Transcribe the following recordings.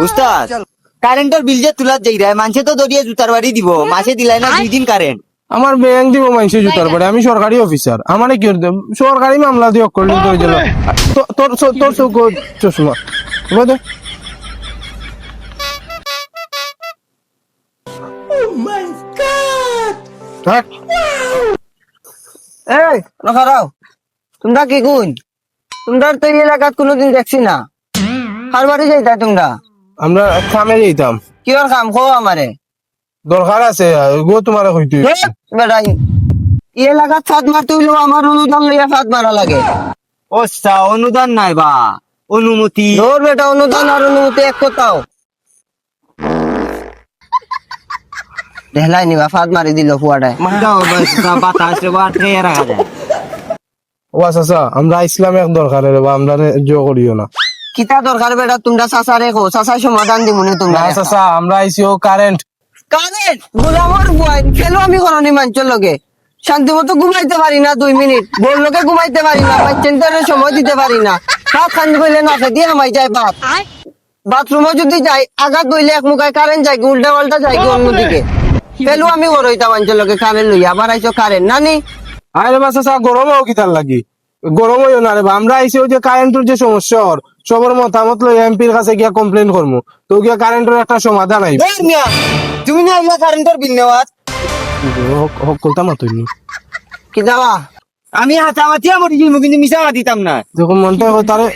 উস্তাদ কারেন্টের বিল যে তুলার যাই রে মানুষে তো দরিয়ে জুতার বাড়ি দিব মাসে দিলাই না 2 দিন কারেন্ট। আমার ব্যাংক দিব মানুষের জুতার পরে, আমি সরকারি অফিসার, আমার কি করতে সরকারি মামলা দিয়ে অক্কর করে দিল। তোর তোর চোখ চশমা বুঝলে? এই নখারাও তোমরা কি গুণ? তোমরা তো এই এলাকাত কোনোদিন দেখছি না। কার বাড়ি যাইতা তোমরা? আমরা কামে যেতাম, কিহর কাম খো আমারে? দরকার আছে গো তোমার হইতে। বেড়াই এই এলাকাত ফাঁদ মারতে হইলেও আমার অনুদান লইয়া ফাঁদ মারা লাগে। ওস্তা অনুদান নাই বা অনুমতি। ধর বেটা, অনুদান আর অনুমতি এক কথাও। দেখলাই নিবা ফাঁদ মারি দিল ফুয়াটায়। দাও বাস বাতাস রে বা ট্রে রাখা যায়। ও আচ্ছা আমরা ইসলাম এক দরকার রে বা আমরা জো করিও না। কিতা দরকার বেটা? তোমরা চাচারে কো, চাচাই সমাধান দিমুনি তোমরা। না চাচা আমরা আইসিও কারেন্ট। কারেন্ট গোলামর বুয়াই ফেলো আমি করনি মাঞ্চর লগে শান্তি মতো ঘুমাইতে পারি না 2 মিনিট, বোর লোকে ঘুমাইতে পারি না, বাচ্চাদের সময় দিতে পারি না। ভাত খান কইলে না দিয়ে হামাই যায় ভাত। বাথরুমে যদি যাই আঘাত বইলে এক মুখায় কারেন্ট যায়, উল্টা পাল্টা যায় অন্যদিকে। ফেলো আমি করইতা মাঞ্চর লগে কারেন্ট লইয়া আবার আইসো কারেন্ট নানি। আরে বা চাচা গরম হোক কিতার লাগি, গরম হইও না রে বা, আমরা আইসিও যে কারেন্টের যে সমস্যা সবার মতামত লই এমপির কাছে গিয়া কমপ্লেন করবো, তো গিয়া কারেন্টের একটা সমাধান আইব। এই মিয়া তুমি না আইলা কারেন্টের বিল নেওয়াত। কলতা মাতইনি কি যাওয়া আমি হাতামাতিয়া মরি যাইমু কিন্তু মিছা দিতাম না। যখন মনটা হয় তারে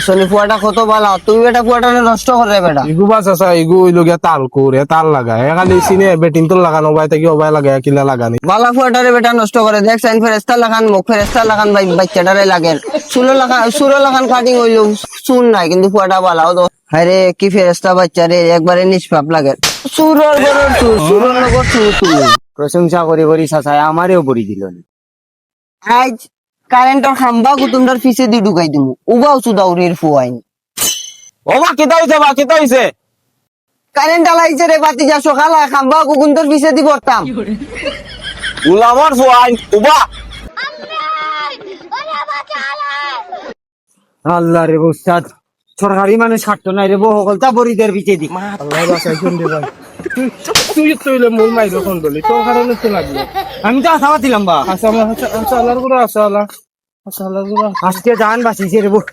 শনি ফুয়াটা কত বালা, তুই বেটা ফুয়াটা নষ্ট করে বেটা। ইগু বা চাচা ইগু হইল গিয়া তাল করে তার লাগায় খালি সিনে বেটিং তো লাগানো ভাই থেকে অবাই লাগায় কিলা লাগানি। বালা ফুয়াটারে বেটা নষ্ট করে। দেখ সাইন ফেরেস্তা লাগান, মুখ ফেরেস্তা লাগান, ভাই বাচ্চাটারে লাগেন। সুরো লাগান কাটিং হইলো চুন নাই কিন্তু ফুয়াটা বালাও তো। আরে কি ফেরেস্তা বাচ্চারে একবারে নিষ্পাপ লাগে। সুরর গরর চুর, সুরর লগর চুর চুর। প্রশংসা করে করি চাচাই আমারেও বড়ি দিল না। আজ কারেন্টর খাম্বা কুতুমটার ফিসে দি ঢুকাই দিমু, উবাও সুদাউরির ফুয়াইন। ও বা কেতা হইছে বা কেতা হইছে? কারেন্ট আলাইছে রে বাতি যা সকালে খাম্বা কুকুন্তর ফিসে দি পড়তাম। গুলামর ফুয়াইন উবা। আল্লাহ রে উস্তাদ সরকারি মানে ছাড়তো নাই রে বহু সকলতা বড়িদের পিছে দি। আল্লাহ বাঁচাইছেন রে ভাই। তুই তুইলে মোর মাইরো কোন দলি তোর কারণে তো লাগলো। আমি তো আশাবাদ দিলাম বা আচ্ছা আচ্ছা আল্লাহর গুলো আচ্ছা আল্লাহর গুলো। আজকে জান বাঁচিয়েছে রে বউ।